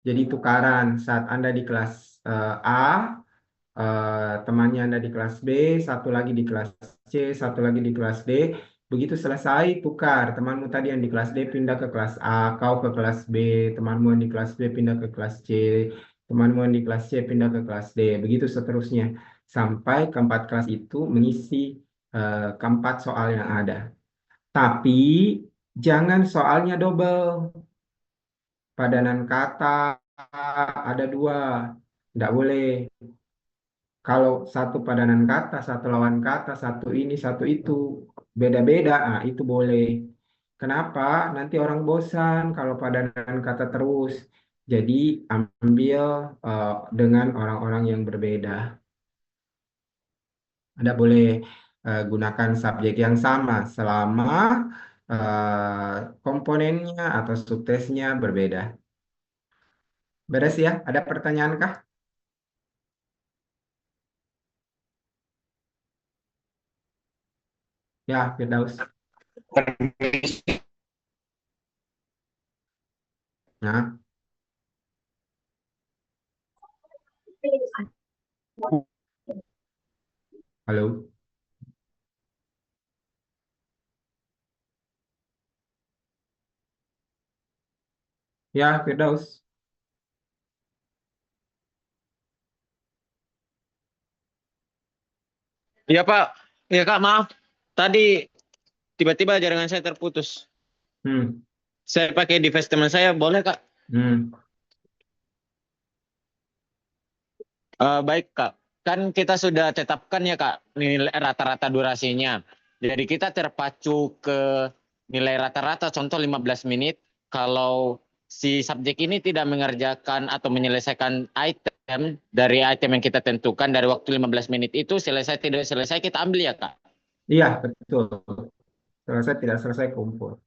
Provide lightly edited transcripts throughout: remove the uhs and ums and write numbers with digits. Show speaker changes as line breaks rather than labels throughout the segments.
Jadi tukaran saat Anda di kelas A, temannya Anda di kelas B, satu lagi di kelas C, satu lagi di kelas D. Begitu selesai, tukar. Temanmu tadi yang di kelas D pindah ke kelas A, kau ke kelas B, temanmu yang di kelas B pindah ke kelas C, temanmu yang di kelas C pindah ke kelas D. Begitu seterusnya. Sampai keempat kelas itu mengisi keempat soal yang ada. Tapi jangan soalnya double. Padanan kata ada dua. Tidak boleh. Kalau satu padanan kata, satu lawan kata, satu ini, satu itu, beda-beda, itu boleh. Kenapa? Nanti orang bosan kalau padanan kata terus. Jadi ambil dengan orang-orang yang berbeda. Anda boleh gunakan subjek yang sama selama komponennya atau subtesnya berbeda. Beres ya? Ada pertanyaan kah? Ya, Firdaus. Nah, halo. Ya, Firdaus.
Iya Pak, iya Kak maaf. Tadi tiba-tiba jaringan saya terputus.
Hmm,
Saya pakai device teman saya, boleh Kak?
hmm.
Baik Kak, kan kita sudah tetapkan ya Kak nilai rata-rata durasinya. Jadi kita terpacu ke nilai rata-rata, contoh 15 menit. Kalau si subjek ini tidak mengerjakan atau menyelesaikan item dari item yang kita tentukan dari waktu 15 menit itu selesai tidak selesai kita ambil ya Kak.
Iya, betul. Selesai tidak selesai kumpul.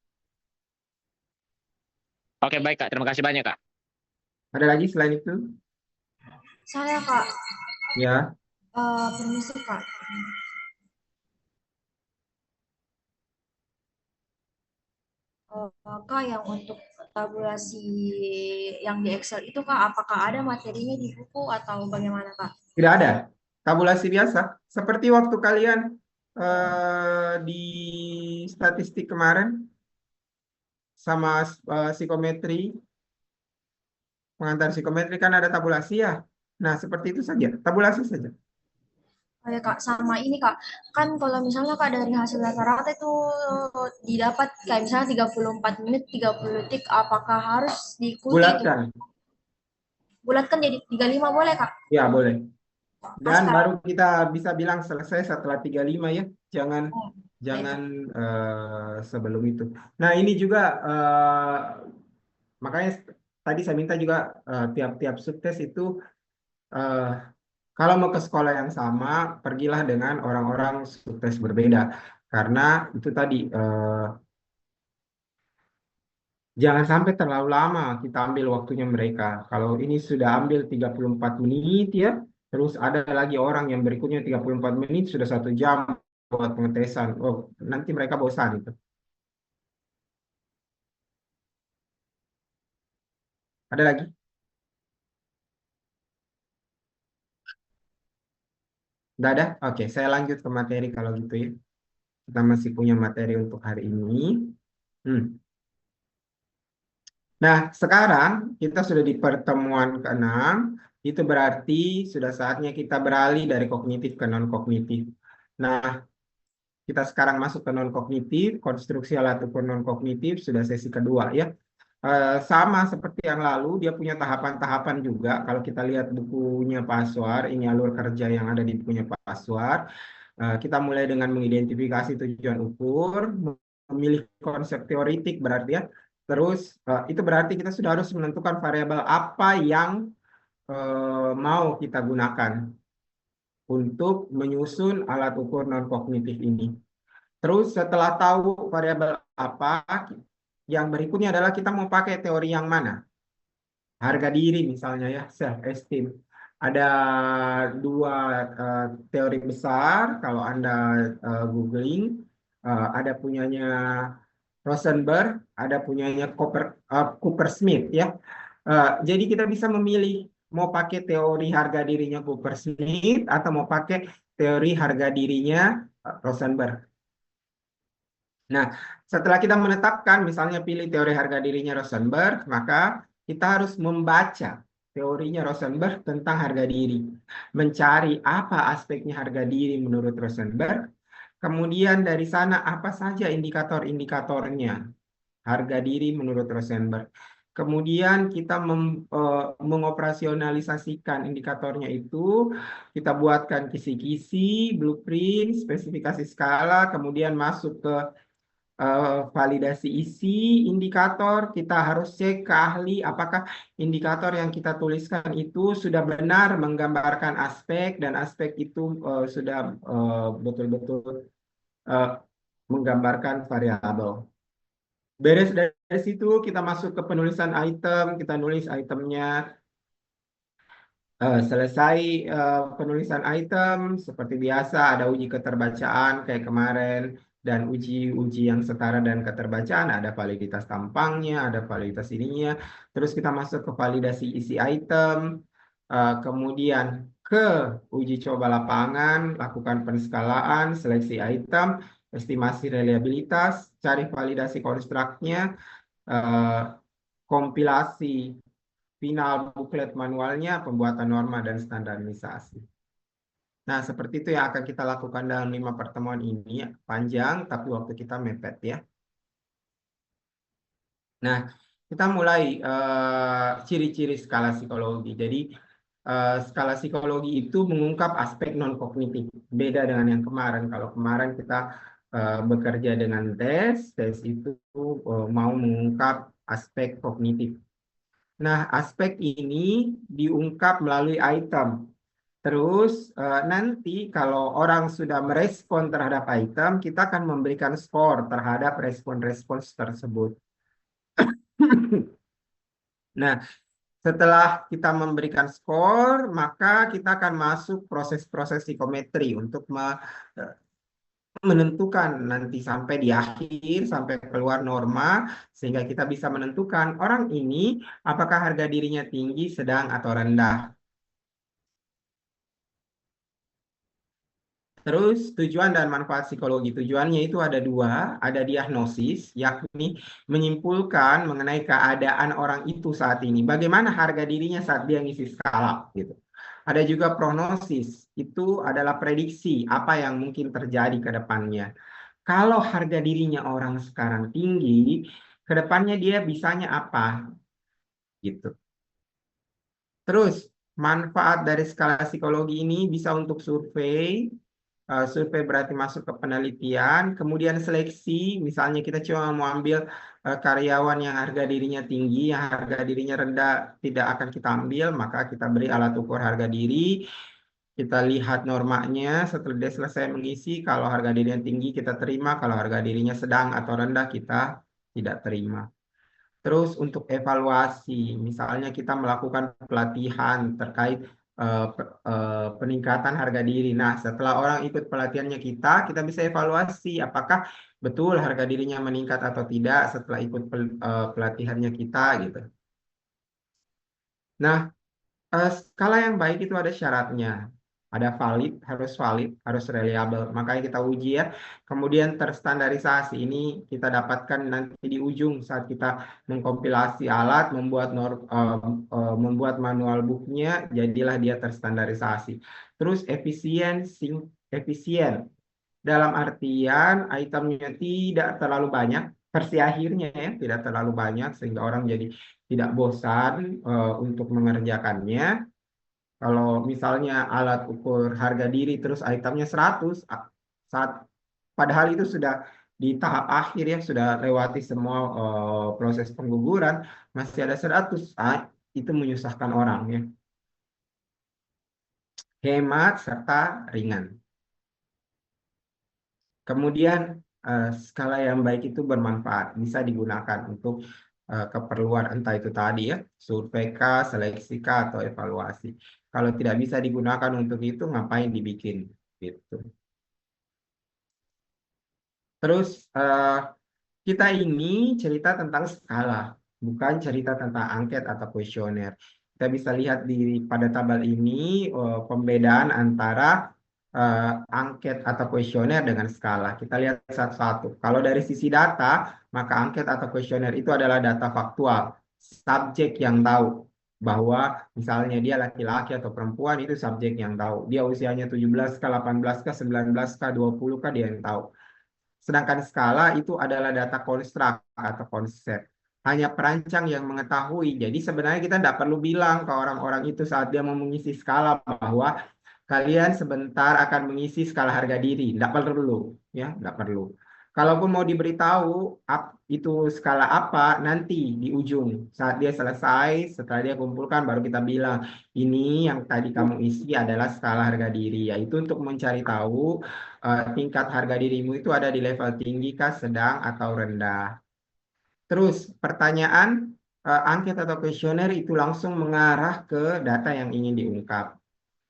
Oke baik Kak, terima kasih banyak Kak.
Ada lagi selain itu?
Saya Kak,
Ya,
permisi Kak. Kak, yang untuk tabulasi yang di Excel itu Kak, apakah ada materinya di buku atau bagaimana Kak?
tidak ada. Tabulasi biasa. Seperti waktu kalian di statistik kemarin sama psikometri, pengantar psikometri kan ada tabulasi ya. Nah, seperti itu saja. Tabulasi saja.
Oh ya Kak, sama ini Kak, kan kalau misalnya Kak dari hasil rata-rata itu didapat kayak misalnya 34 menit, 30 detik, apakah harus diikuti itu?
Bulatkan.
Bulatkan jadi 35 boleh Kak?
Ya, boleh. Dan
Askar.
baru kita bisa bilang selesai setelah 35 ya. Jangan
Oh, baik.
jangan sebelum itu. Nah, ini juga makanya tadi saya minta juga tiap-tiap subtes itu eh, kalau mau ke sekolah yang sama, pergilah dengan orang-orang subtes berbeda. Karena itu tadi jangan sampai terlalu lama kita ambil waktunya mereka. Kalau ini sudah ambil 34 menit ya, terus ada lagi orang yang berikutnya 34 menit sudah 1 jam buat pengetesan. Oh, nanti mereka bosan itu. Ada lagi? Nggak ada? Oke, saya lanjut ke materi kalau gitu ya. Kita masih punya materi untuk hari ini. Hmm. Nah, sekarang kita sudah di pertemuan ke-6. Itu berarti sudah saatnya kita beralih dari kognitif ke non-kognitif. Nah, kita sekarang masuk ke non-kognitif, konstruksi alat ukur non-kognitif, sudah sesi kedua ya. Sama seperti yang lalu, dia punya tahapan-tahapan juga. Kalau kita lihat bukunya Pak Aswar, ini alur kerja yang ada di bukunya Pak Aswar. Kita mulai dengan mengidentifikasi tujuan ukur, memilih konsep teoritik berarti ya. Terus itu berarti kita sudah harus menentukan variabel apa yang mau kita gunakan untuk menyusun alat ukur non-kognitif ini. Terus setelah tahu variabel apa, yang berikutnya adalah kita mau pakai teori yang mana. Harga diri misalnya ya, self esteem. Ada dua eh, teori besar kalau Anda googling, ada punyanya Rosenberg, ada punyanya Cooper Smith ya. Jadi kita bisa memilih mau pakai teori harga dirinya Cooper-Smith atau mau pakai teori harga dirinya Rosenberg. Nah, setelah kita menetapkan, misalnya pilih teori harga dirinya Rosenberg, maka kita harus membaca teorinya Rosenberg tentang harga diri. Mencari apa aspeknya harga diri menurut Rosenberg. Kemudian dari sana apa saja indikator-indikatornya harga diri menurut Rosenberg. Kemudian kita mengoperasionalisasikan indikatornya itu, kita buatkan kisi-kisi, blueprint, spesifikasi skala, kemudian masuk ke validasi isi indikator. Kita harus cek ke ahli apakah indikator yang kita tuliskan itu sudah benar menggambarkan aspek dan aspek itu sudah betul-betul menggambarkan variabel. Beres dari situ kita masuk ke penulisan item, kita nulis itemnya. Selesai penulisan item, seperti biasa ada uji keterbacaan kayak kemarin, dan uji yang setara dan keterbacaan, ada validitas tampangnya, ada validitas ininya. Terus kita masuk ke validasi isi item, kemudian ke uji coba lapangan, lakukan penskalaan, seleksi item, estimasi reliabilitas, cari validasi konstruknya, kompilasi final buklet manualnya, pembuatan norma dan standarisasi. Nah, seperti itu yang akan kita lakukan dalam 5 pertemuan ini. Panjang, tapi waktu kita mepet ya. Nah, kita mulai ciri-ciri skala psikologi. Jadi, skala psikologi itu mengungkap aspek non-kognitif. Beda dengan yang kemarin. Kalau kemarin kita bekerja dengan tes itu mau mengungkap aspek kognitif. Nah, aspek ini diungkap melalui item. Terus nanti kalau orang sudah merespon terhadap item, kita akan memberikan skor terhadap respon-respons tersebut. Nah, setelah kita memberikan skor, maka kita akan masuk proses-proses psikometri untuk menentukan nanti sampai di akhir, sampai keluar norma, sehingga kita bisa menentukan orang ini apakah harga dirinya tinggi, sedang, atau rendah. Terus tujuan dan manfaat psikologi. Tujuannya itu ada dua, ada diagnosis, yakni menyimpulkan mengenai keadaan orang itu saat ini. Bagaimana harga dirinya saat dia ngisi skala gitu. Ada juga prognosis, itu adalah prediksi apa yang mungkin terjadi ke depannya. Kalau harga dirinya orang sekarang tinggi, ke depannya dia bisanya apa gitu. Terus manfaat dari skala psikologi ini bisa untuk survei. Survei berarti masuk ke penelitian, kemudian seleksi, misalnya kita cuma mau ambil karyawan yang harga dirinya tinggi, yang harga dirinya rendah tidak akan kita ambil, maka kita beri alat ukur harga diri, kita lihat normanya, setelah dia selesai mengisi, kalau harga dirinya tinggi kita terima, kalau harga dirinya sedang atau rendah kita tidak terima. Terus untuk evaluasi, misalnya kita melakukan pelatihan terkait peningkatan harga diri. Nah, setelah orang ikut pelatihannya kita bisa evaluasi apakah betul harga dirinya meningkat atau tidak setelah ikut pelatihannya kita gitu. Nah, skala yang baik itu ada syaratnya. Ada harus reliable. Makanya kita uji ya. Kemudian terstandarisasi. Ini kita dapatkan nanti di ujung saat kita mengkompilasi alat, membuat manual booknya, jadilah dia terstandarisasi. Terus efisien. Dalam artian itemnya tidak terlalu banyak, versi akhirnya ya, tidak terlalu banyak sehingga orang jadi tidak bosan untuk mengerjakannya. Kalau misalnya alat ukur harga diri terus itemnya 100, saat padahal itu sudah di tahap akhir ya, sudah lewati semua proses pengguguran, masih ada 100, itu menyusahkan orang ya. Hemat serta ringan. Kemudian skala yang baik itu bermanfaat, bisa digunakan untuk keperluan entah itu tadi ya, survei kah, seleksi kah, atau evaluasi. Kalau tidak bisa digunakan untuk itu, ngapain dibikin gitu. Terus kita ini cerita tentang skala. bukan cerita tentang angket atau kuesioner. Kita bisa lihat pada tabel ini pembedaan antara angket atau kuesioner dengan skala. Kita lihat satu-satu. Kalau dari sisi data, maka angket atau kuesioner itu adalah data faktual. Subjek yang tahu bahwa misalnya dia laki-laki atau perempuan, itu subjek yang tahu. Dia usianya 17 kah, 18 kah, 19 kah, 20 kah, dia yang tahu. Sedangkan skala itu adalah data konstruk atau konsep. Hanya perancang yang mengetahui. Jadi sebenarnya kita tidak perlu bilang ke orang-orang itu saat dia mau mengisi skala bahwa kalian sebentar akan mengisi skala harga diri. Tidak perlu, ya, tidak perlu. Kalaupun mau diberitahu itu skala apa, nanti di ujung saat dia selesai, setelah dia kumpulkan baru kita bilang ini yang tadi kamu isi adalah skala harga diri, yaitu untuk mencari tahu tingkat harga dirimu itu ada di level tinggi kah, sedang atau rendah. Terus pertanyaan angket atau kuesioner itu langsung mengarah ke data yang ingin diungkap.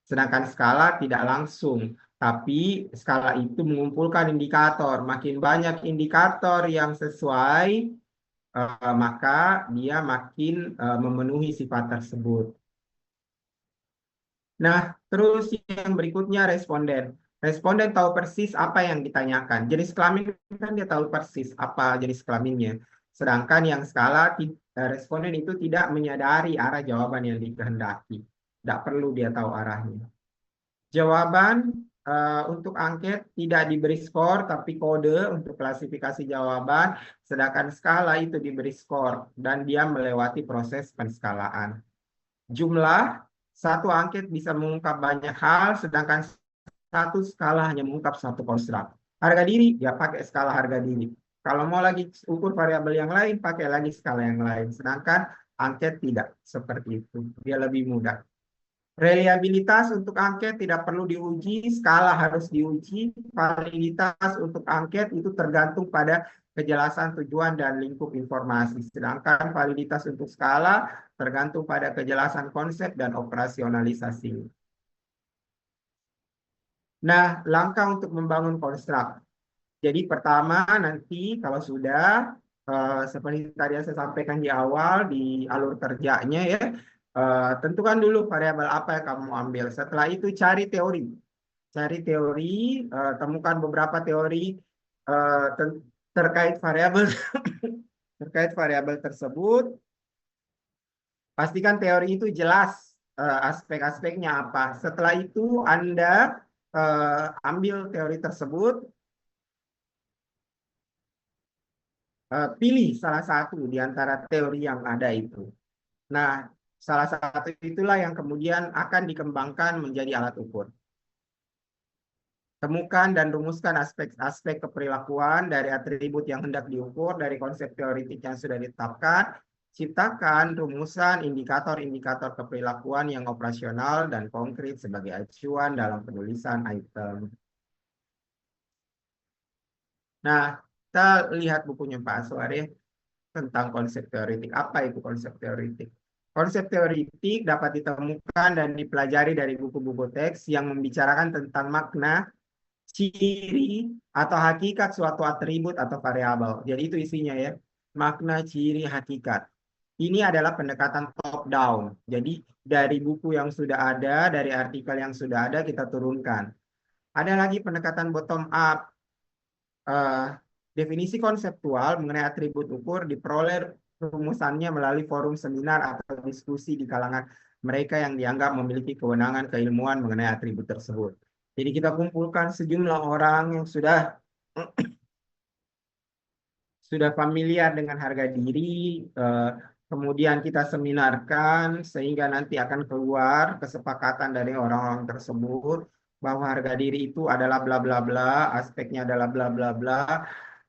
Sedangkan skala tidak langsung, tapi skala itu mengumpulkan indikator. Makin banyak indikator yang sesuai, maka dia makin memenuhi sifat tersebut. Nah, terus yang berikutnya responden. Responden tahu persis apa yang ditanyakan. Jenis kelamin kan dia tahu persis apa jenis kelaminnya. Sedangkan yang skala responden itu tidak menyadari arah jawaban yang dikehendaki. Tidak perlu dia tahu arahnya. Jawaban untuk angket tidak diberi skor, tapi kode untuk klasifikasi jawaban. Sedangkan skala itu diberi skor dan dia melewati proses penskalaan. Jumlah satu angket bisa mengungkap banyak hal, sedangkan satu skala hanya mengungkap satu konstruk. Harga diri, ya pakai skala harga diri. Kalau mau lagi ukur variabel yang lain, pakai lagi skala yang lain. Sedangkan angket tidak seperti itu. Dia lebih mudah. Reliabilitas untuk angket tidak perlu diuji, skala harus diuji. Validitas untuk angket itu tergantung pada kejelasan tujuan dan lingkup informasi. Sedangkan validitas untuk skala tergantung pada kejelasan konsep dan operasionalisasi. Nah, langkah untuk membangun konstruk. Jadi pertama nanti kalau sudah seperti tadi yang saya sampaikan di awal di alur kerjanya ya, tentukan dulu variabel apa yang kamu ambil. Setelah itu cari teori. Cari teori, temukan beberapa teori terkait variabel terkait variabel tersebut. Pastikan teori itu jelas aspek-aspeknya apa. Setelah itu Anda ambil teori tersebut, pilih salah satu di antara teori yang ada itu. Nah, salah satu itulah yang kemudian akan dikembangkan menjadi alat ukur. Temukan dan rumuskan aspek-aspek keperilakuan dari atribut yang hendak diukur dari konsep teoritik yang sudah ditetapkan. Ciptakan rumusan indikator-indikator keperilakuan yang operasional dan konkret sebagai acuan dalam penulisan item. Nah, kita lihat bukunya Pak Aswar ya, tentang konsep teoritik. Apa itu konsep teoritik? Konsep teoritik dapat ditemukan dan dipelajari dari buku-buku teks yang membicarakan tentang makna, ciri, atau hakikat suatu atribut atau variabel. Jadi itu isinya ya, makna, ciri, hakikat. Ini adalah pendekatan top down. Jadi dari buku yang sudah ada, dari artikel yang sudah ada kita turunkan. Ada lagi pendekatan bottom up. Definisi konseptual mengenai atribut ukur diperoleh rumusannya melalui forum seminar atau diskusi di kalangan mereka yang dianggap memiliki kewenangan keilmuan mengenai atribut tersebut. Jadi kita kumpulkan sejumlah orang yang sudah familiar dengan harga diri, kemudian kita seminarkan sehingga nanti akan keluar kesepakatan dari orang-orang tersebut bahwa harga diri itu adalah bla bla bla, aspeknya adalah bla bla bla.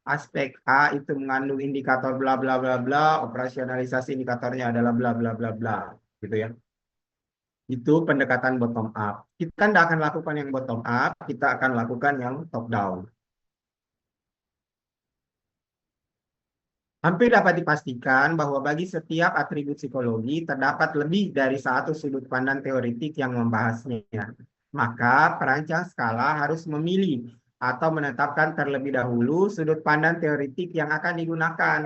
Aspek A itu mengandung indikator bla bla bla bla, operasionalisasi indikatornya adalah bla bla bla bla, gitu ya. Itu pendekatan bottom up. Kita tidak akan lakukan yang bottom up, kita akan lakukan yang top down. Hampir dapat dipastikan bahwa bagi setiap atribut psikologi terdapat lebih dari satu sudut pandang teoritik yang membahasnya. Maka perancang skala harus memilih atau menetapkan terlebih dahulu sudut pandang teoritik yang akan digunakan.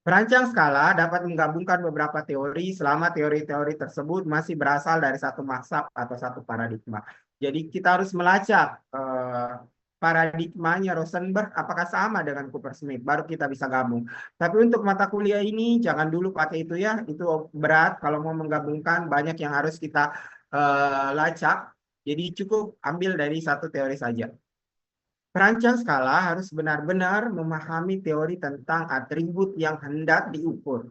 Perancang skala dapat menggabungkan beberapa teori selama teori-teori tersebut masih berasal dari satu mazhab atau satu paradigma. Jadi kita harus melacak paradigmanya Rosenberg apakah sama dengan Coopersmith, baru kita bisa gabung. Tapi untuk mata kuliah ini jangan dulu pakai itu ya, itu berat. Kalau mau menggabungkan banyak yang harus kita lacak. Jadi cukup ambil dari satu teori saja. Perancang skala harus benar-benar memahami teori tentang atribut yang hendak diukur.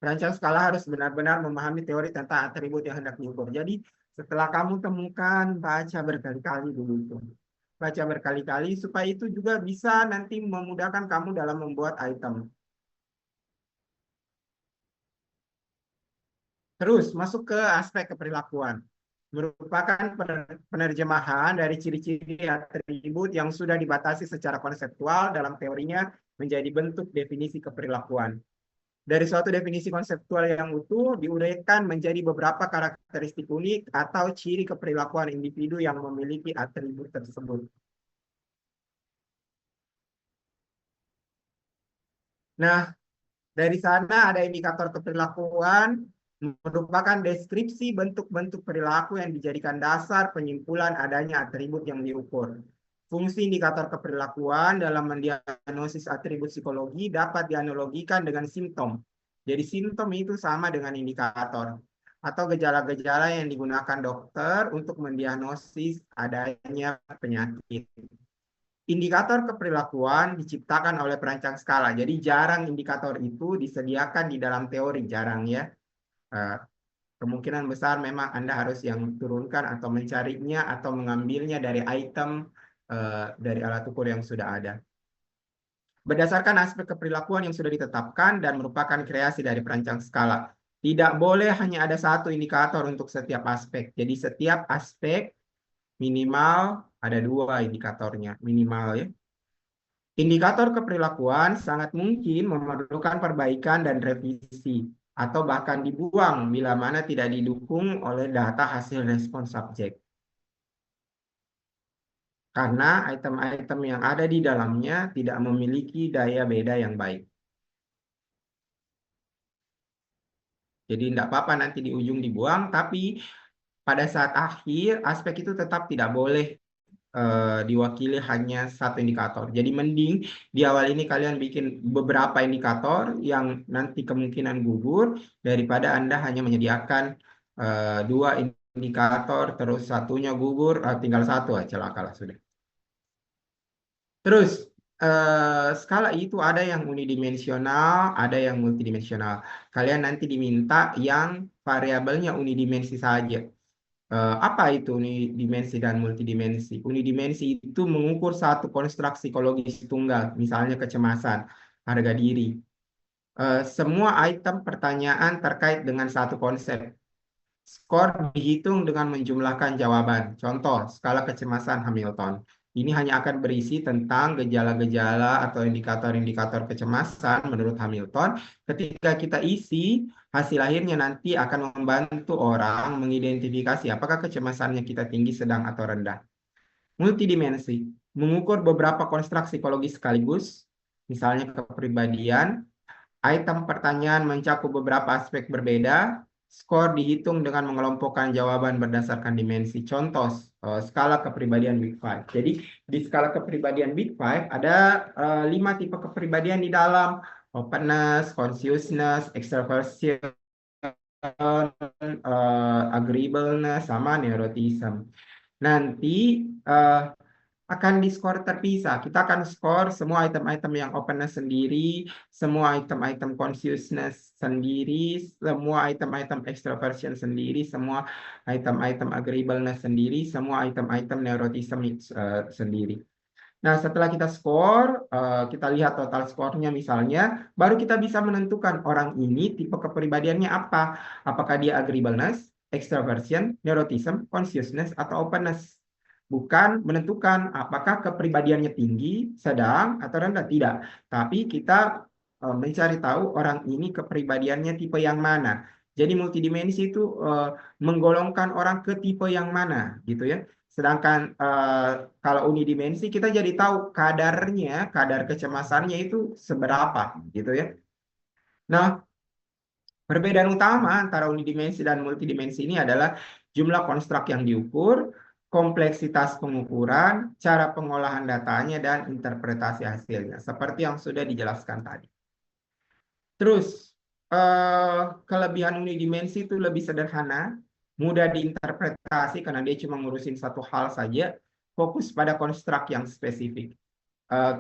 Perancang skala harus benar-benar memahami teori tentang atribut yang hendak diukur. Jadi setelah kamu temukan, baca berkali-kali dulu itu. Baca berkali-kali supaya itu juga bisa nanti memudahkan kamu dalam membuat item. Terus masuk ke aspek keperilakuan. Merupakan penerjemahan dari ciri-ciri atribut yang sudah dibatasi secara konseptual dalam teorinya menjadi bentuk definisi keperilakuan. Dari suatu definisi konseptual yang utuh diuraikan menjadi beberapa karakteristik unik atau ciri keperilakuan individu yang memiliki atribut tersebut. Nah, dari sana ada indikator keperilakuan, merupakan deskripsi bentuk-bentuk perilaku yang dijadikan dasar penyimpulan adanya atribut yang diukur. Fungsi indikator keperilakuan dalam mendiagnosis atribut psikologi dapat dianalogikan dengan simptom. Jadi simptom itu sama dengan indikator atau gejala-gejala yang digunakan dokter untuk mendiagnosis adanya penyakit. Indikator keperilakuan diciptakan oleh perancang skala. Jadi jarang indikator itu disediakan di dalam teori, jarang ya. Kemungkinan besar memang Anda harus yang turunkan atau mencarinya atau mengambilnya dari item dari alat ukur yang sudah ada. Berdasarkan aspek keperilakuan yang sudah ditetapkan dan merupakan kreasi dari perancang skala. Tidak boleh hanya ada satu indikator untuk setiap aspek. Jadi setiap aspek minimal ada dua indikatornya, minimal ya. Indikator keperilakuan sangat mungkin memerlukan perbaikan dan revisi atau bahkan dibuang bila mana tidak didukung oleh data hasil respon subjek. Karena item-item yang ada di dalamnya tidak memiliki daya beda yang baik. Jadi tidak apa-apa nanti di ujung dibuang, tapi pada saat akhir aspek itu tetap tidak boleh diwakili hanya satu indikator. Jadi mending di awal ini kalian bikin beberapa indikator yang nanti kemungkinan gugur daripada Anda hanya menyediakan dua indikator terus satunya gugur, tinggal satu celaka lah sudah. Terus skala itu ada yang unidimensional, ada yang multidimensional. Kalian nanti diminta yang variabelnya unidimensi saja. Apa itu unidimensi dan multidimensi? Unidimensi itu mengukur satu konstruk psikologis tunggal, misalnya kecemasan, harga diri. Semua item pertanyaan terkait dengan satu konsep. Skor dihitung dengan menjumlahkan jawaban. Contoh, skala kecemasan Hamilton. Ini hanya akan berisi tentang gejala-gejala atau indikator-indikator kecemasan menurut Hamilton. Ketika kita isi, hasil akhirnya nanti akan membantu orang mengidentifikasi apakah kecemasannya kita tinggi, sedang, atau rendah. Multidimensi, mengukur beberapa konstruk psikologis sekaligus, misalnya kepribadian. Item pertanyaan mencakup beberapa aspek berbeda. Skor dihitung dengan mengelompokkan jawaban berdasarkan dimensi. Contoh, skala kepribadian Big Five. Jadi, di skala kepribadian Big Five ada 5 tipe kepribadian di dalam. Openness, consciousness, extroversion, agreeableness, sama neuroticism. Nanti akan di-skor terpisah. Kita akan skor semua item-item yang openness sendiri, semua item-item consciousness sendiri, semua item-item extroversion sendiri, semua item-item agreeableness sendiri, semua item-item neuroticism sendiri. Nah, setelah kita skor, kita lihat total skornya misalnya, baru kita bisa menentukan orang ini tipe kepribadiannya apa. Apakah dia agreeableness, extroversion, neuroticism, consciousness, atau openness. Bukan menentukan apakah kepribadiannya tinggi, sedang, atau rendah. Tidak. Tapi kita mencari tahu orang ini kepribadiannya tipe yang mana. Jadi multidimensi itu menggolongkan orang ke tipe yang mana, gitu ya. Sedangkan kalau unidimensi kita jadi tahu kadarnya, kadar kecemasannya itu seberapa gitu ya. Nah, perbedaan utama antara unidimensi dan multidimensi ini adalah jumlah konstruk yang diukur, kompleksitas pengukuran, cara pengolahan datanya, dan interpretasi hasilnya. Seperti yang sudah dijelaskan tadi. Terus, kelebihan unidimensi itu lebih sederhana, mudah diinterpretasi karena dia cuma ngurusin satu hal saja, fokus pada konstruk yang spesifik.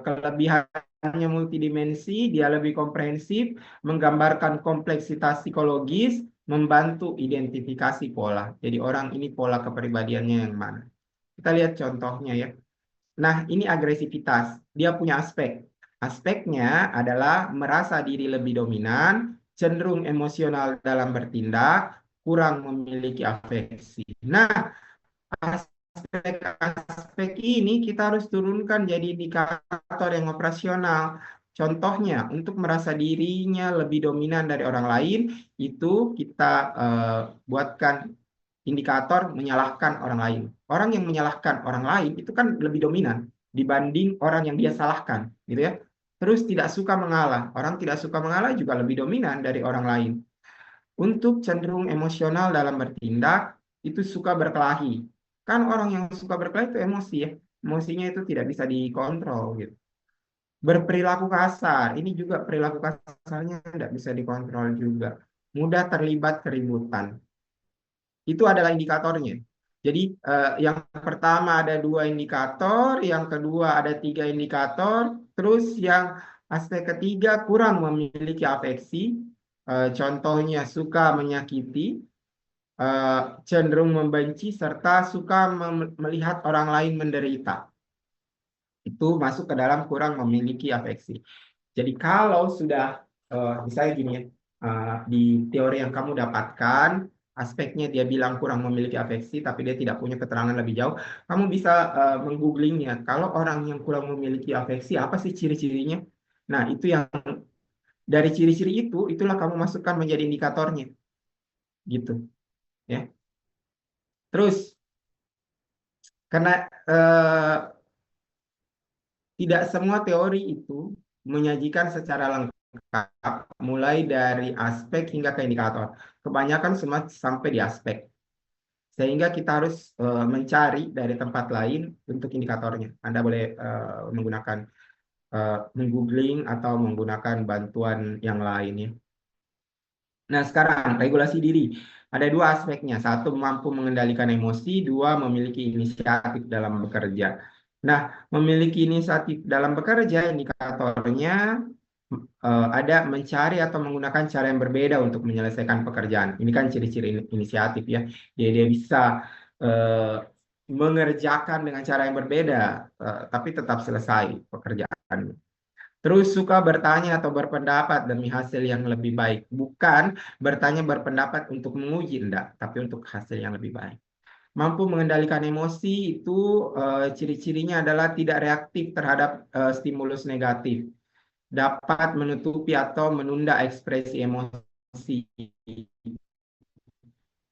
Kelebihannya multidimensi, dia lebih komprehensif, menggambarkan kompleksitas psikologis, membantu identifikasi pola. Jadi orang ini pola kepribadiannya yang mana. Kita lihat contohnya ya. Nah, ini agresivitas. Dia punya aspek. Aspeknya adalah merasa diri lebih dominan, cenderung emosional dalam bertindak, kurang memiliki afeksi. Nah, aspek-aspek ini kita harus turunkan jadi indikator yang operasional. Contohnya, untuk merasa dirinya lebih dominan dari orang lain, itu kita buatkan indikator menyalahkan orang lain. Orang yang menyalahkan orang lain itu kan lebih dominan dibanding orang yang dia salahkan, gitu ya. Terus tidak suka mengalah. Orang tidak suka mengalah juga lebih dominan dari orang lain. Untuk cenderung emosional dalam bertindak, itu suka berkelahi. Kan orang yang suka berkelahi itu emosi ya. Emosinya itu tidak bisa dikontrol gitu. Berperilaku kasar, ini juga perilaku kasarnya tidak bisa dikontrol juga. Mudah terlibat keributan. Itu adalah indikatornya. Jadi yang pertama ada 2 indikator, yang kedua ada 3 indikator, terus yang aspek ketiga kurang memiliki afeksi, contohnya suka menyakiti, cenderung membenci, serta suka melihat orang lain menderita. Itu masuk ke dalam kurang memiliki afeksi. Jadi kalau sudah, misalnya gini ya, di teori yang kamu dapatkan, aspeknya dia bilang kurang memiliki afeksi, tapi dia tidak punya keterangan lebih jauh, kamu bisa menggooglingnya. Kalau orang yang kurang memiliki afeksi, apa sih ciri-cirinya? Nah, itu yang dari ciri-ciri itu, itulah kamu masukkan menjadi indikatornya. Gitu. Ya. Terus, karena tidak semua teori itu menyajikan secara lengkap, mulai dari aspek hingga ke indikator. Kebanyakan semua sampai di aspek. Sehingga kita harus mencari dari tempat lain untuk indikatornya. Anda boleh menggunakan menggoogling atau menggunakan bantuan yang lainnya. Nah, sekarang regulasi diri. Ada 2 aspeknya. 1, mampu mengendalikan emosi. 2, memiliki inisiatif dalam bekerja. Nah, memiliki inisiatif dalam bekerja, indikatornya ada mencari atau menggunakan cara yang berbeda untuk menyelesaikan pekerjaan. Ini kan ciri-ciri inisiatif ya. Dia bisa mengerjakan dengan cara yang berbeda, tapi tetap selesai pekerjaannya. Terus suka bertanya atau berpendapat demi hasil yang lebih baik. Bukan bertanya berpendapat untuk menguji, enggak, tapi untuk hasil yang lebih baik. Mampu mengendalikan emosi itu ciri-cirinya adalah tidak reaktif terhadap stimulus negatif. Dapat menutupi atau menunda ekspresi emosi.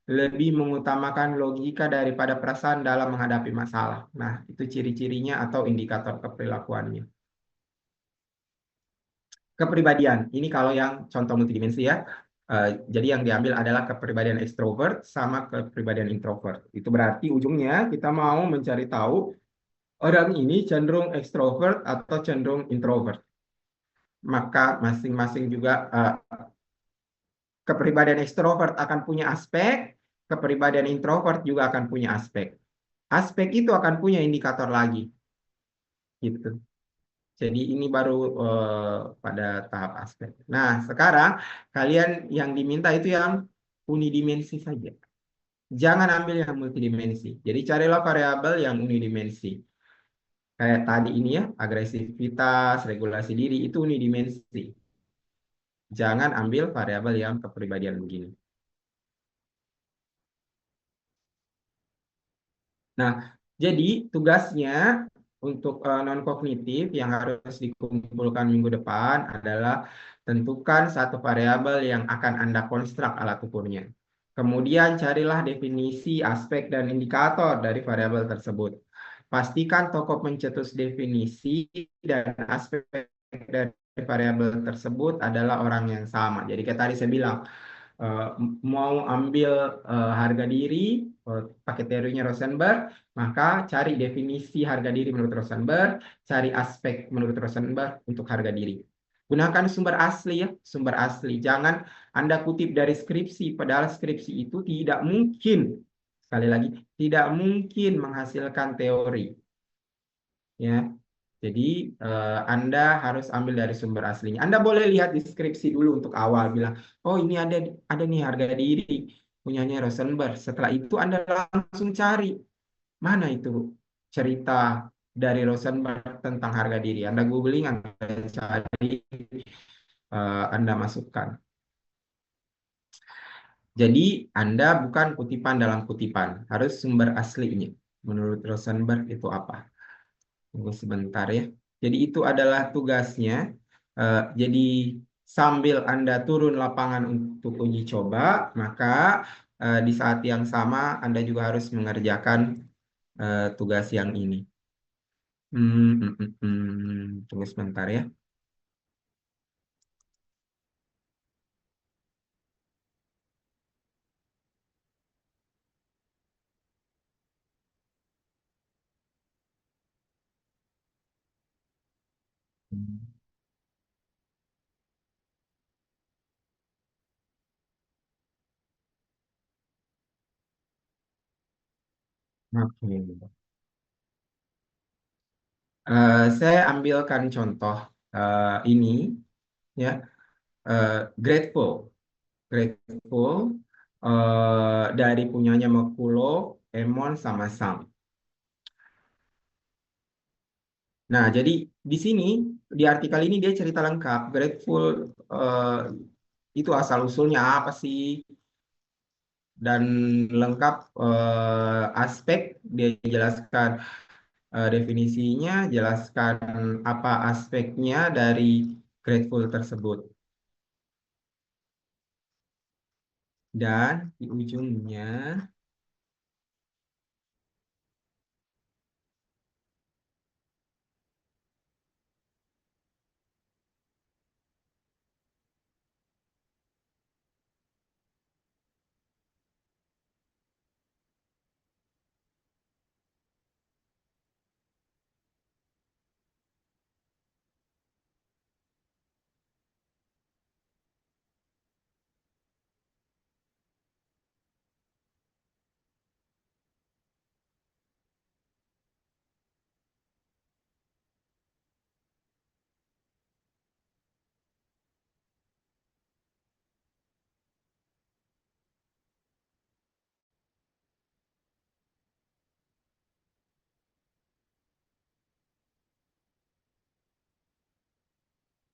Lebih mengutamakan logika daripada perasaan dalam menghadapi masalah. Nah, itu ciri-cirinya atau indikator keperilakuannya. Kepribadian, ini kalau yang contoh multidimensi ya. Jadi yang diambil adalah kepribadian ekstrovert sama kepribadian introvert. Itu berarti ujungnya kita mau mencari tahu orang ini cenderung ekstrovert atau cenderung introvert. Maka masing-masing juga kepribadian ekstrovert akan punya aspek, kepribadian introvert juga akan punya aspek. Aspek itu akan punya indikator lagi. Gitu. Jadi ini baru pada tahap aspek. Nah, sekarang kalian yang diminta itu yang unidimensi saja. Jangan ambil yang multidimensi. Jadi carilah variabel yang unidimensi. Kayak tadi ini ya, agresivitas, regulasi diri, itu unidimensi. Jangan ambil variabel yang kepribadian begini. Nah, jadi tugasnya untuk non-kognitif yang harus dikumpulkan minggu depan adalah tentukan satu variabel yang akan Anda konstruk alat ukurnya. Kemudian carilah definisi, aspek, dan indikator dari variabel tersebut. Pastikan tokoh pencetus definisi dan aspek dari variabel tersebut adalah orang yang sama. Jadi kayak tadi saya bilang, mau ambil harga diri pakai teorinya Rosenberg, maka cari definisi harga diri menurut Rosenberg, cari aspek menurut Rosenberg untuk harga diri. Gunakan sumber asli ya, sumber asli. Jangan Anda kutip dari skripsi, padahal skripsi itu tidak mungkin, sekali lagi, tidak mungkin menghasilkan teori. Ya, jadi Anda harus ambil dari sumber aslinya. Anda boleh lihat deskripsi dulu untuk awal, bilang, oh ini ada nih harga diri punyanya Rosenberg. Setelah itu Anda langsung cari mana itu cerita dari Rosenberg tentang harga diri. Anda googling, Anda cari, Anda masukkan. Jadi Anda bukan kutipan dalam kutipan, harus sumber aslinya. Menurut Rosenberg itu apa? Tunggu sebentar ya. Jadi itu adalah tugasnya. Jadi sambil Anda turun lapangan untuk uji coba, maka di saat yang sama Anda juga harus mengerjakan tugas yang ini. Tunggu sebentar ya. Oke. Saya ambilkan contoh ini ya, Grateful. Grateful dari punyanya Mekulo, Emon sama Sam. Nah, jadi di sini di artikel ini dia cerita lengkap. Grateful itu asal usulnya apa sih? Dan lengkap aspek dia jelaskan definisinya, jelaskan apa aspeknya dari Grateful tersebut. Dan di ujungnya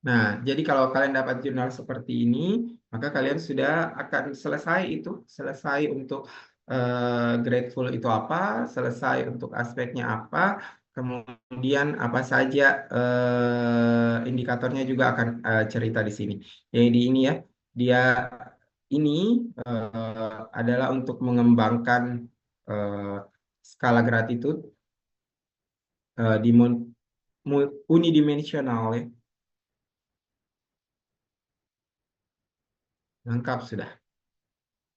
Nah, jadi kalau kalian dapat jurnal seperti ini, maka kalian sudah akan selesai untuk grateful itu apa, selesai untuk aspeknya apa, kemudian apa saja indikatornya juga akan cerita di sini. Jadi ini ya, dia ini adalah untuk mengembangkan eh, skala gratitude di unidimensional ya. Lengkap sudah.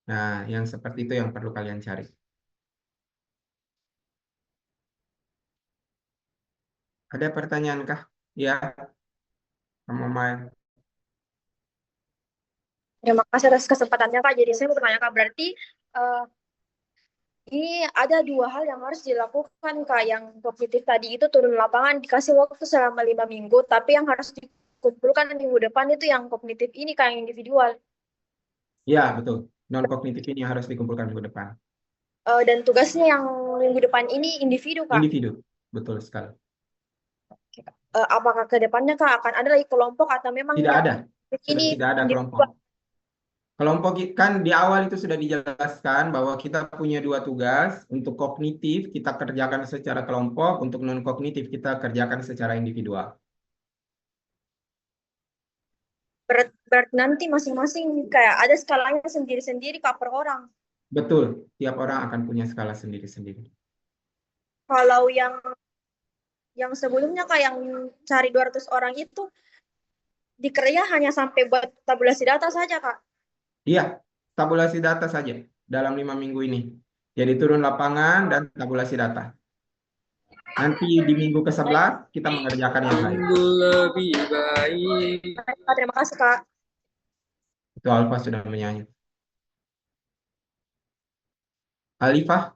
Nah, yang seperti itu yang perlu kalian cari. Ada pertanyaan kah? Ya, kamu main.
Terima kasih atas kesempatannya Kak. Jadi saya mau bertanya Kak, berarti eh, ini ada dua hal yang harus dilakukan Kak. Yang kognitif tadi itu turun lapangan, dikasih waktu selama 5 minggu, tapi yang harus dikumpulkan minggu depan itu yang kognitif ini Kak, yang individual.
Ya, betul. Non-kognitif ini harus dikumpulkan minggu depan.
Dan tugasnya yang minggu depan ini individu Kak.
Individu, betul sekali.
Apakah ke depannya Kak akan ada lagi kelompok atau memang
Tidak
yang
ada. Sudah
ini
tidak ada
individu?
kelompok. Kelompok kan di awal itu sudah dijelaskan bahwa kita punya dua tugas. Untuk kognitif kita kerjakan secara kelompok, untuk non-kognitif kita kerjakan secara individual.
Berarti nanti masing-masing kayak ada skalanya sendiri-sendiri Kak per orang.
Betul, tiap orang akan punya skala sendiri-sendiri.
Kalau yang sebelumnya Kak yang cari 200 orang itu dikerja hanya sampai buat tabulasi data saja Kak.
Iya, tabulasi data saja dalam 5 minggu ini. Jadi turun lapangan dan tabulasi data. Nanti di minggu ke-11 kita mengerjakan yang lain.
Lebih baik.
Kak, terima kasih Kak.
Itu Alfa sudah menyanyi. Alifah,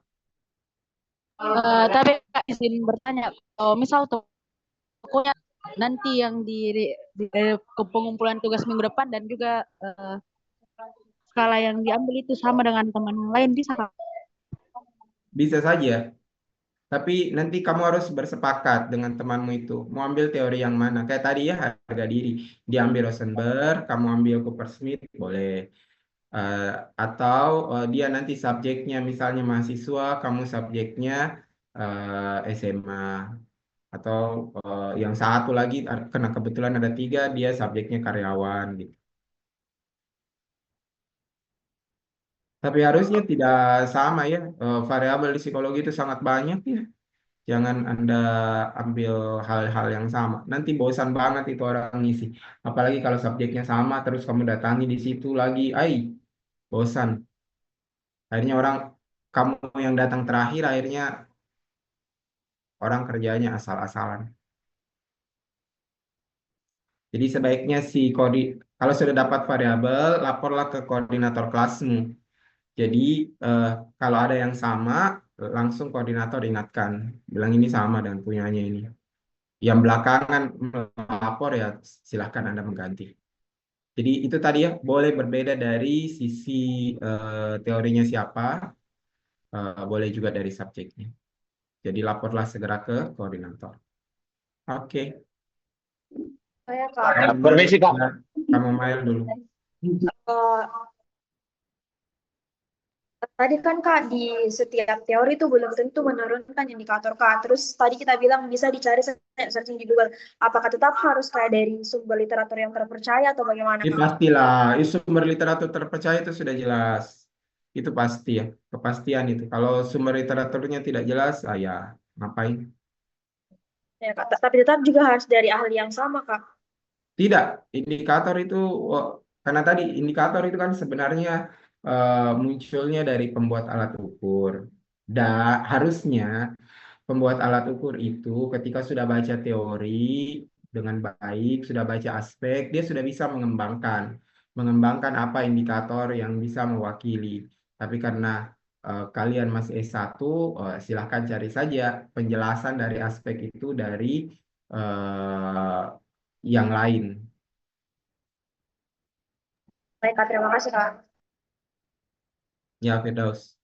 Tapi Kak, izin bertanya, kalau misal tokonya nanti yang di ke pengumpulan tugas minggu depan dan juga skala yang diambil itu sama dengan teman yang lain bisa Kak?
bisa saja. Tapi nanti kamu harus bersepakat dengan temanmu itu. Mau ambil teori yang mana? Kayak tadi ya, harga diri. Diambil Rosenberg, kamu ambil Cooper-Smith, boleh. Eh, atau dia nanti subjeknya misalnya mahasiswa, kamu subjeknya SMA. Atau yang satu lagi, karena kebetulan ada 3, dia subjeknya karyawan gitu. Tapi harusnya tidak sama ya. Variabel di psikologi itu sangat banyak ya. Jangan Anda ambil hal-hal yang sama. Nanti bosan banget itu orang ngisi. Apalagi kalau subjeknya sama, terus kamu datangi di situ lagi. Bosan. Akhirnya kamu yang datang terakhir, akhirnya orang kerjanya asal-asalan. Jadi sebaiknya kalau sudah dapat variabel, laporlah ke koordinator kelasmu. Jadi eh, kalau ada yang sama, langsung koordinator ingatkan. Bilang ini sama dengan punyanya ini. Yang belakangan melapor ya silahkan Anda mengganti. Jadi itu tadi ya, boleh berbeda dari sisi teorinya siapa, boleh juga dari subjeknya. Jadi laporlah segera ke koordinator. Oke.
Saya Kak.
Permisi Kak.
Ya, kamu mail dulu.
Eh, Tadi kan Kak di setiap teori itu belum tentu menurunkan indikator Kak. Terus tadi kita bilang bisa dicari searching di Google. Apakah tetap harus kayak dari sumber literatur yang terpercaya atau bagaimana
Ini
Kak?
pastilah, sumber literatur terpercaya itu sudah jelas. Itu pasti ya, kepastian itu. Kalau sumber literaturnya tidak jelas, ya ngapain?
Ya Kak, tapi tetap juga harus dari ahli yang sama Kak.
Tidak, indikator itu, karena tadi indikator itu kan sebenarnya munculnya dari pembuat alat ukur. Harusnya pembuat alat ukur itu ketika sudah baca teori dengan baik, sudah baca aspek, dia sudah bisa mengembangkan apa indikator yang bisa mewakili. Tapi karena kalian masih S1, silahkan cari saja penjelasan dari aspek itu dari eh, yang lain.
Baik Kak, terima kasih Kak.
Ya, Firdaus.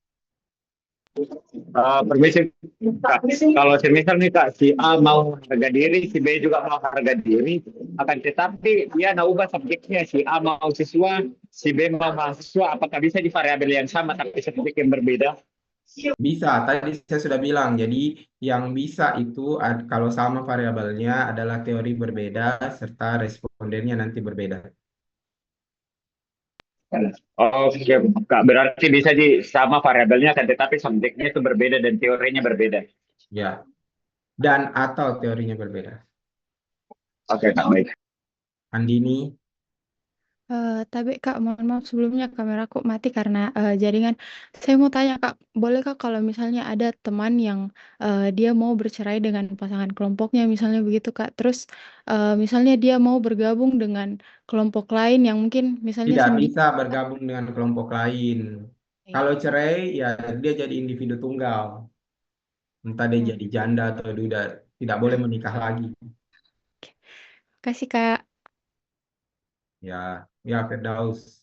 Permisi Kak. Kalau semisal nih Kak, si A mau harga diri, si B juga mau harga diri, akan tetapi dia nak ubah subjeknya, si A mau siswa, si B mau mahasiswa, apakah bisa di variabel yang sama tapi subjek yang berbeda?
Bisa, tadi saya sudah bilang. Jadi yang bisa itu kalau sama variabelnya adalah teori berbeda serta respondennya nanti berbeda.
Oke, Kak. Berarti bisa di sama variabelnya kan, tetapi subjeknya itu berbeda dan teorinya berbeda.
Ya, dan atau teorinya berbeda.
Oke, Kak, baik.
Andini,
Tapi Kak, mohon maaf sebelumnya kameraku mati karena jaringan. Saya mau tanya Kak, boleh Kak kalau misalnya ada teman yang dia mau bercerai dengan pasangan kelompoknya, misalnya begitu Kak. Terus misalnya dia mau bergabung dengan kelompok lain yang mungkin misalnya
tidak
sendiri.
bisa bergabung dengan kelompok lain. Kalau cerai, ya dia jadi individu tunggal. Entah dia jadi janda atau duda, tidak boleh menikah lagi.
Kasih Kak.
Ya, ya Firdaus.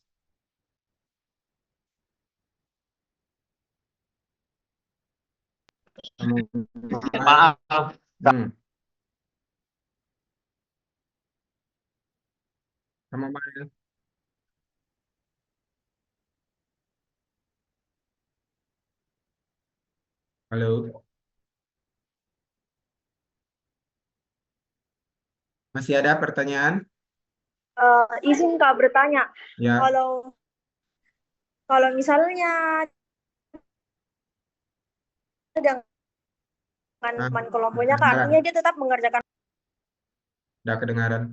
Kamu main.
Maaf,
Hmm, kamu main. Halo, masih ada pertanyaan?
izin Kak bertanya,
Ya,
kalau kalau misalnya dengan
ah,
teman kelompoknya Kak,
kedengaran,
artinya dia tetap mengerjakan.
udah kedengaran.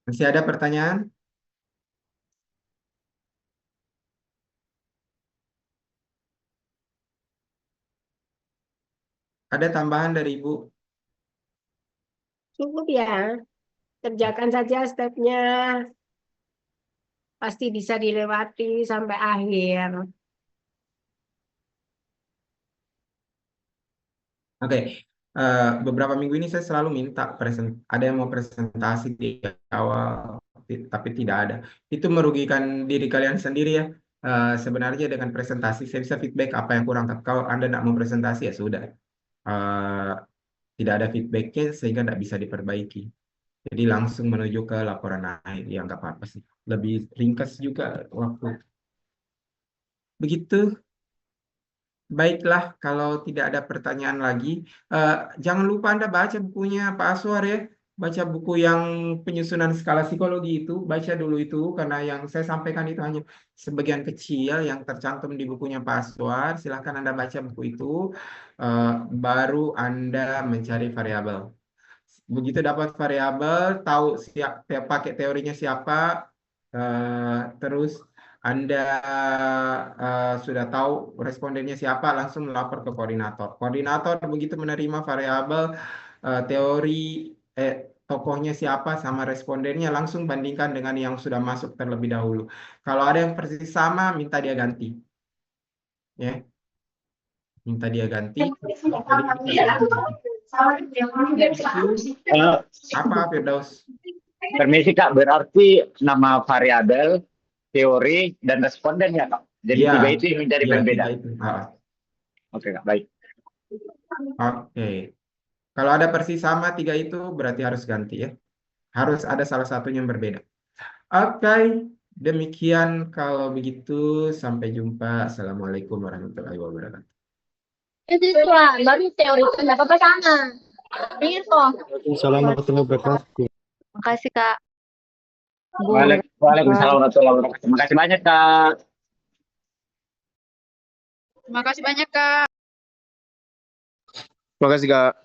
Masih ada pertanyaan? Ada tambahan dari Ibu?
Cukup ya, kerjakan saja stepnya, pasti bisa dilewati sampai akhir.
Oke, beberapa minggu ini saya selalu minta ada yang mau presentasi di awal, tapi tidak ada. Itu merugikan diri kalian sendiri ya. Sebenarnya dengan presentasi saya bisa feedback apa yang kurang. Tapi kalau Anda tidak mau presentasi ya sudah. Eh, Tidak ada feedbacknya sehingga tidak bisa diperbaiki. Jadi langsung menuju ke laporan akhir. Ya nggak apa-apa sih. Lebih ringkas juga waktu. Begitu. Baiklah, kalau tidak ada pertanyaan lagi, eh, jangan lupa Anda baca bukunya Pak Aswar ya. Baca buku yang penyusunan skala psikologi itu, baca dulu itu, karena yang saya sampaikan itu hanya sebagian kecil yang tercantum di bukunya Pak Aswar. Silahkan Anda baca buku itu, baru Anda mencari variabel. Begitu dapat variabel, tahu pakai teorinya siapa, terus Anda sudah tahu respondennya siapa, langsung melapor ke koordinator. Koordinator begitu menerima variabel, teori, tokohnya siapa sama respondennya, langsung bandingkan dengan yang sudah masuk terlebih dahulu. Kalau ada yang persis sama, minta dia ganti. Ya, minta dia ganti.
Eh,
Apa, Firdaus?
Permisi Kak, berarti nama variabel, teori, dan responden ya Kak? Jadi
Iya,
tiga itu yang menjadi
iya,
berbeda.
tiga itu.
Oke Kak, baik.
Oke. Kalau ada persis sama tiga itu berarti harus ganti ya. Harus ada salah satunya yang berbeda. Oke, demikian kalau begitu sampai jumpa. Assalamualaikum warahmatullahi wabarakatuh.
Itu baru teori itu nggak apa-apa sama. Itu.
Assalamualaikum warahmatullahi wabarakatuh.
Makasih Kak. Bu.
Waalaikumsalam warahmatullahi wabarakatuh. Terima kasih banyak Kak.
Terima kasih banyak Kak.
Terima kasih, Kak.